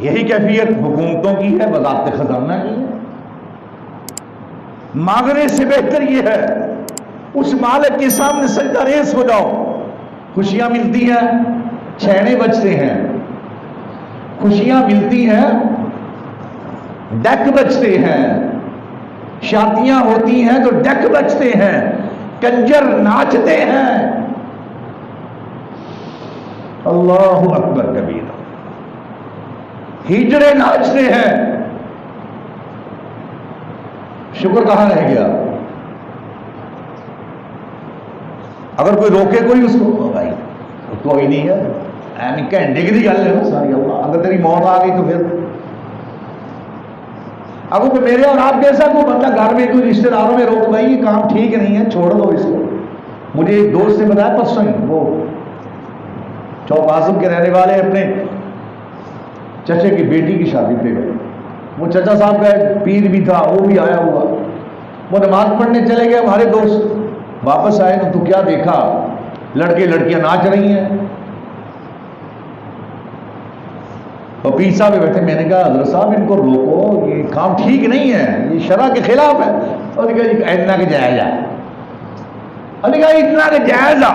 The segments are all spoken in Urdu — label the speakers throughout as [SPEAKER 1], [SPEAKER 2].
[SPEAKER 1] یہی کیفیت حکومتوں کی ہے، وزارت خزانہ کی ہے۔ مانگنے سے بہتر یہ ہے اس مالک کے سامنے سجدہ ریز ہو جاؤ، خوشیاں ملتی ہیں، چھینے بجتے ہیں، خوشیاں ملتی ہیں، ڈیک بجتے ہیں، شادیاں ہوتی ہیں تو ڈیک بجتے ہیں، کنجر ناچتے ہیں، اللہ اکبر کبیرہ، ہجڑے ناچتے ہیں، شکر کہاں رہ گیا؟ اگر کوئی روکے کوئی اس کو بھائی کوئی نہیں ہے، یعنی گھنٹے کی گل ہے نا ساری، اللہ اگر تیری موت آ گئی تو پھر اگر کوئی میرے اور آپ جیسا کوئی بندہ گھر میں کوئی رشتے داروں میں روک بھائی یہ کام ٹھیک نہیں ہے چھوڑ دو اس کو۔ مجھے ایک دوست نے بتایا پرسوں ہی، وہ چوک اعظم کے رہنے والے اپنے چچے کی بیٹی کی شادی پہ گئے، وہ چچا صاحب کا ایک پیر بھی تھا وہ بھی آیا ہوا، وہ نماز پڑھنے چلے گئے، ہمارے دوست واپس آئے تو کیا دیکھا لڑکے لڑکیاں ناچ رہی ہیں، اور پیر صاحب بیٹھے، میں نے کہا حضرت صاحب ان کو روکو یہ کام ٹھیک نہیں ہے، یہ شرع کے خلاف ہے۔ اور نے کہا اتنا کہ جائز ہے، اور نے کہا اتنا کہ جائز ہے۔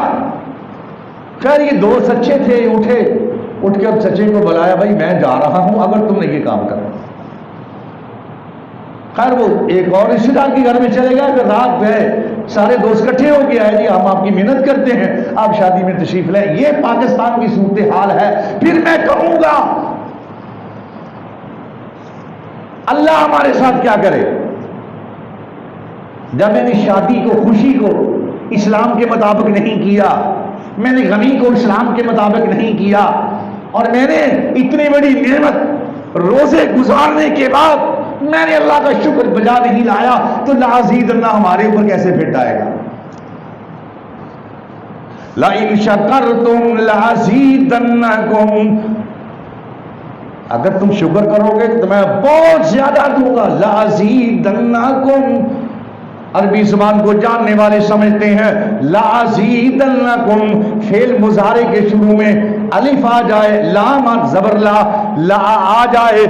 [SPEAKER 1] خیر یہ دوست اچھے تھے، اٹھ کے چچے کو بلایا، بھائی میں جا رہا ہوں اگر تم نے یہ کام کرنا۔ خیر وہ ایک اور رشتے دار کے گھر میں چلے گئے، پھر رات گئے سارے دوست اکٹھے ہو کے آئے، جی ہم آپ کی محنت کرتے ہیں آپ شادی میں تشریف لیں، یہ پاکستان کی صورتحال ہے۔ پھر میں کہوں گا اللہ ہمارے ساتھ کیا کرے؟ جب میں نے شادی کو، خوشی کو اسلام کے مطابق نہیں کیا، میں نے غمی کو اسلام کے مطابق نہیں کیا، اور میں نے اتنی بڑی نعمت روزے گزارنے کے بعد میں نے اللہ کا شکر بجا نہیں لایا، تو لَأَزِيدَنَّ ہمارے اوپر کیسے پھٹ آئے گا؟ لَإِن شَكَرْتُمْ لَأَزِيدَنَّكُمْ، اگر تم شکر کرو گے تو میں بہت زیادہ دوں گا۔ لَأَزِيدَنَّكُمْ عربی زبان کو جاننے والے سمجھتے ہیں لَأَزِيدَنَّكُمْ فعل مضارع کے شروع میں الف آ جائے، لام زبر لا آ جائے،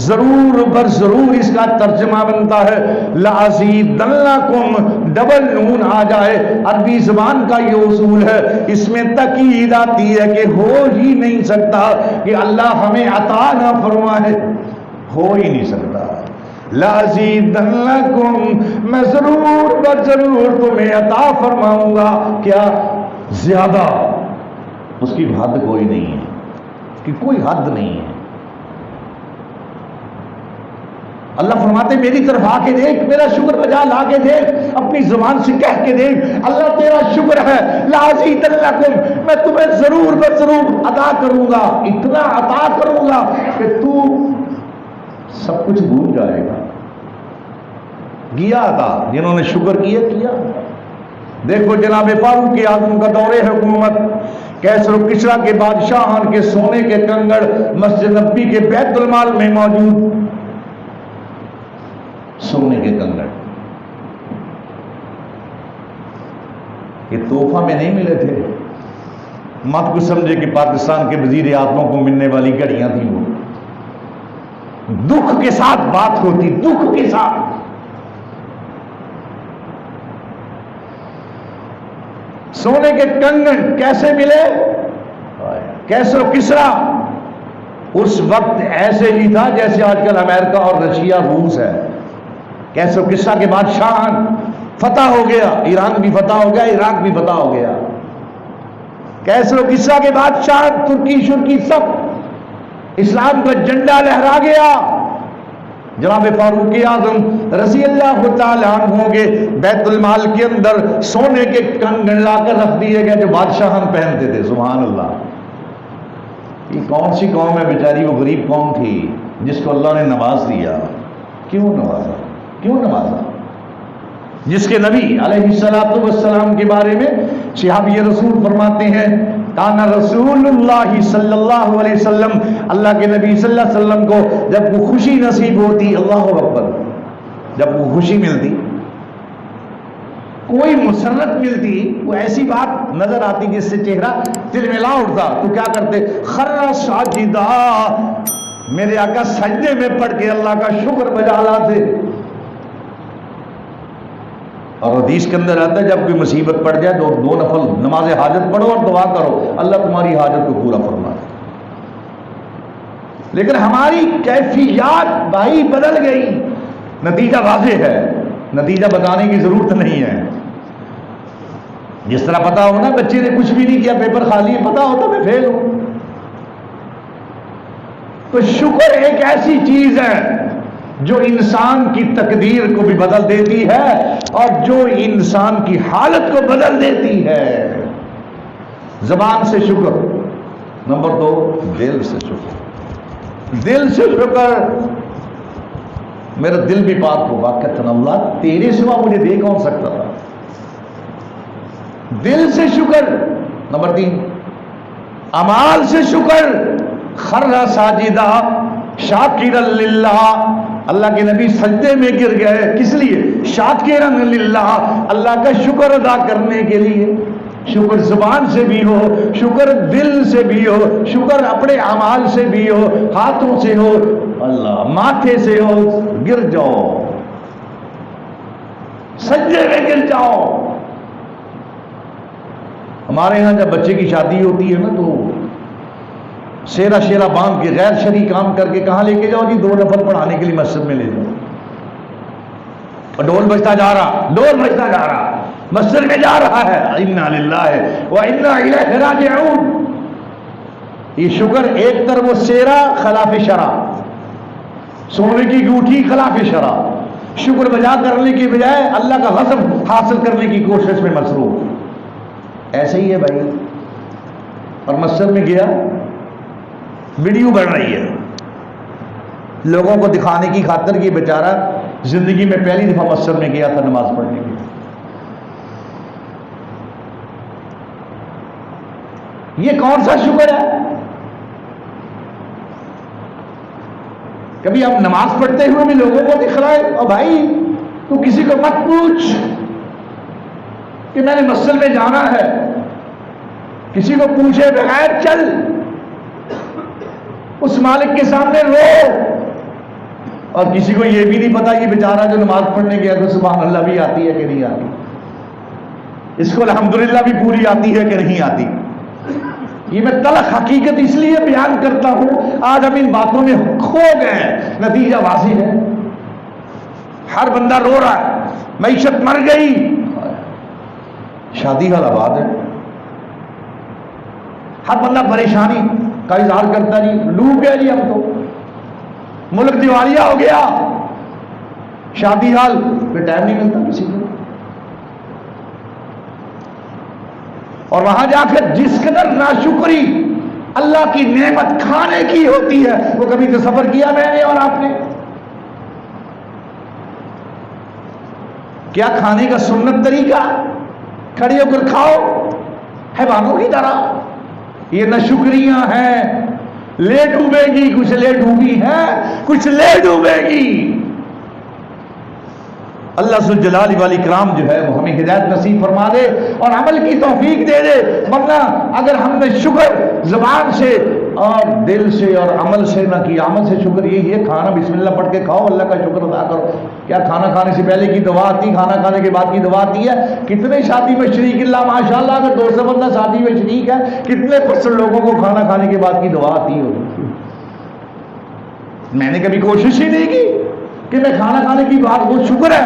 [SPEAKER 1] ضرور بر ضرور اس کا ترجمہ بنتا ہے لَأَزِيدَنَّكُمْ، ڈبل نون آ جائے، عربی زبان کا یہ اصول ہے، اس میں تاکید آتی ہے کہ ہو ہی نہیں سکتا کہ اللہ ہمیں عطا نہ فرمائے، ہو ہی نہیں سکتا۔ لَأَزِيدَنَّكُمْ میں ضرور بر ضرور تمہیں عطا فرماؤں گا، کیا؟ زیادہ، اس کی حد کوئی نہیں ہے، کہ کوئی حد نہیں ہے۔ اللہ فرماتے میری طرف آ کے دیکھ، میرا شکر بجا لا کے دیکھ، اپنی زبان سے کہہ کے دیکھ، اللہ تیرا شکر ہے، لَأَزِيدَنَّكُمْ میں تمہیں ضرور بر ضرور عطا کروں گا، اتنا عطا کروں گا کہ تو سب کچھ بھول جائے گا۔ کیا تھا جنہوں نے شکر کیا۔ دیکھو جناب فاروق اعظم کا دور حکومت، کیسر و کسریٰ کے بادشاہان کے سونے کے کنگڑ مسجد نبی کے بیت المال میں موجود، سونے کے کنگڑ یہ تحفہ میں نہیں ملے تھے، مت کو سمجھے کہ پاکستان کے وزیر اعظموں کو ملنے والی گھڑیاں تھیں، وہ دکھ کے ساتھ بات ہوتی، دکھ کے ساتھ۔ سونے کے کنگن کیسے ملے؟ کیسر و کسریٰ اس وقت ایسے ہی تھا جیسے آج کل امریکہ اور رشیا روس ہے۔ کیسر و کسریٰ کے بادشاہان فتح ہو گیا، ایران بھی فتح ہو گیا، عراق بھی فتح ہو گیا۔ کیسر و کسریٰ کے بادشاہان ترکی شرکی سب اسلام کا جھنڈا لہرا گیا۔ جناب فاروق اعظم رضی اللہ تعالیٰ عنہ کے بیت المال کے اندر سونے کے کنگن لا کر رکھ دیے گئے جو بادشاہان پہنتے تھے۔ سبحان اللہ، یہ کون سی قوم ہے بیچاری، وہ غریب قوم تھی جس کو اللہ نے نواز دیا۔ کیوں نوازا؟ کیوں نوازا؟ جس کے نبی علیہ السلام کے بارے میں صحابی رسول فرماتے ہیں کان رسول اللہ صلی اللہ علیہ وسلم، اللہ کے نبی صلی اللہ علیہ وسلم کو جب وہ خوشی نصیب ہوتی، اللہ اکبر، جب وہ خوشی ملتی، کوئی مسرت ملتی، وہ ایسی بات نظر آتی جس سے چہرہ تلملا اٹھتا، تو کیا کرتے؟ خر ساجدہ، میرے آقا سجدے میں پڑھ کے اللہ کا شکر بجا لاتے. اور حدیث کے اندر آتا ہے جب کوئی مصیبت پڑ جائے تو 2 نفل نماز حاجت پڑھو اور دعا کرو اللہ تمہاری حاجت کو پورا فرما دے. لیکن ہماری کیفیات بھائی بدل گئی. نتیجہ واضح ہے, نتیجہ بتانے کی ضرورت نہیں ہے. جس طرح پتا ہو نا بچے نے کچھ بھی نہیں کیا, پیپر خالی ہے, پتا ہوتا میں فیل ہوں. تو شکر ایک ایسی چیز ہے جو انسان کی تقدیر کو بھی بدل دیتی ہے اور جو انسان کی حالت کو بدل دیتی ہے. زبان سے شکر. نمبر 2 دل سے شکر. دل سے شکر. میرا دل بھی پاک ہوگا کہ اللہ تیرے سوا مجھے دے کون سکتا تھا. دل سے شکر. نمبر 3 اعمال سے شکر. خر ساجدہ شاکرا للہ. اللہ کے نبی سجدے میں گر گئے, کس لیے؟ شاکرا للہ, اللہ کا شکر ادا کرنے کے لیے. شکر زبان سے بھی ہو, شکر دل سے بھی ہو, شکر اپنے اعمال سے بھی ہو, ہاتھوں سے ہو, اللہ ماتھے سے ہو. گر جاؤ, سجدے میں گر جاؤ. ہمارے یہاں جب بچے کی شادی ہوتی ہے نا تو شیرا شیرا باندھ کے غیر شرعی کام کر کے کہاں لے کے جاؤ جی؟ 2 نفل پڑھانے کے لیے مسجد میں لے جاؤ. اور ڈول بجتا جا رہا, ڈول بجتا جا رہا, مسجد میں جا رہا ہے. انا للہ و انا الیہ راجعون. یہ شکر ایک طرف وہ سیرا خلاف شرع, سونے کی انگوٹھی خلاف شرع, شکر بجا کرنے کی بجائے اللہ کا غضب حاصل کرنے کی کوشش میں مصروف. ایسے ہی ہے بھائی. اور مسجد میں گیا, ویڈیو بن رہی ہے لوگوں کو دکھانے کی خاطر کہ بیچارہ زندگی میں پہلی دفعہ مسجد میں گیا تھا نماز پڑھنے کے لیے. یہ کون سا شکر ہے؟ کبھی ہم نماز پڑھتے ہوئے بھی لوگوں کو دکھ رہا ہے, اور بھائی تو کسی کو مت پوچھ کہ میں نے مسجد میں جانا ہے, کسی کو پوچھے بغیر چل, اس مالک کے سامنے رو. اور کسی کو یہ بھی نہیں پتا یہ بیچارہ جو نماز پڑھنے گیا تو سبحان اللہ بھی آتی ہے کہ نہیں آتی, اس کو الحمدللہ بھی پوری آتی ہے کہ نہیں آتی. یہ میں تلخ حقیقت اس لیے بیان کرتا ہوں, آج ہم ان باتوں میں کھو گئے. نتیجہ واضح ہے, ہر بندہ رو رہا ہے, معیشت مر گئی, شادی حال آباد ہے, ہر بندہ پریشانی کا اظہار کرتا نہیں, ڈوب گیا جی ہم تو, ملک دیوالیہ ہو گیا, شادی حال پہ ٹائم نہیں ملتا کسی کو. اور وہاں جا کر جس قدر ناشکری اللہ کی نعمت کھانے کی ہوتی ہے وہ کبھی تصور کیا میں نے اور آپ نے؟ کیا کھانے کا سنت طریقہ کھڑے ہو کر کھاؤ حیوانوں کی طرح؟ یہ ناشکریاں ہیں. لے ڈوبے گی, کچھ لے ڈوبی ہے, کچھ لے ڈوبے گی. اللہ ذوالجلال والاکرام جو ہے وہ ہمیں ہدایت نصیب فرما دے اور عمل کی توفیق دے دے. ورنہ اگر ہم نے شکر زبان سے اور دل سے اور عمل سے نہ کیا, عمل سے شکر یہی ہے کھانا بسم اللہ پڑھ کے کھاؤ, اللہ کا شکر ادا کرو. کیا کھانا کھانے سے پہلے کی دعا آتی, کھانا کھانے کے بعد کی دعا آتی ہے؟ کتنے شادی میں شریک اللہ ماشاءاللہ اگر 200 بندہ شادی میں شریک ہے, کتنے % لوگوں کو کھانا کھانے کے بعد کی دعا آتی ہوگی؟ میں نے کبھی کوشش ہی نہیں کی کہ میں کھانا کھانے کی بات, وہ شکر ہے,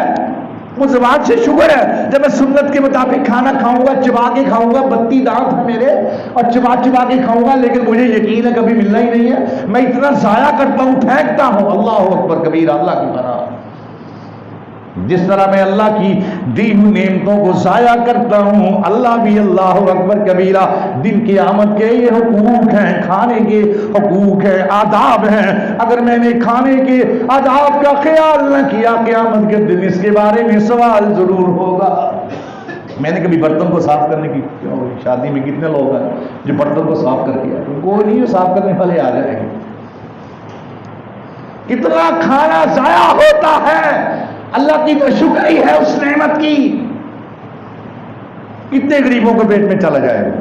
[SPEAKER 1] وہ زبان سے شکر ہے. جب میں سنت کے مطابق کھانا کھاؤں گا, چبا کے کھاؤں گا, 32 دانت ہیں میرے اور چبا چبا کے کھاؤں گا, لیکن مجھے یقین ہے کبھی ملنا ہی نہیں ہے. میں اتنا ضائع کرتا ہوں, پھینکتا ہوں. اللہ اکبر کبیرہ. اللہ کی طرح جس طرح میں اللہ کی دی ہوئی نعمتوں کو ضائع کرتا ہوں, اللہ بھی اللہ اکبر کبیرہ. دن کی آمد کے یہ حقوق ہیں, کھانے کے حقوق ہیں, آداب ہیں. اگر میں نے کھانے کے آداب کا خیال نہ کیا, قیامت کے دن اس کے بارے میں سوال ضرور ہوگا. میں نے کبھی برتن کو صاف کرنے کی, شادی میں کتنے لوگ ہیں جو برتن کو صاف کر کے آئے, کوئی نہیں صاف کرنے والے آ جائیں گے. کتنا کھانا ضائع ہوتا ہے. اللہ کی تو شکر ہی ہے اس نعمت کی. کتنے غریبوں کو پیٹ میں چلا جائے گا.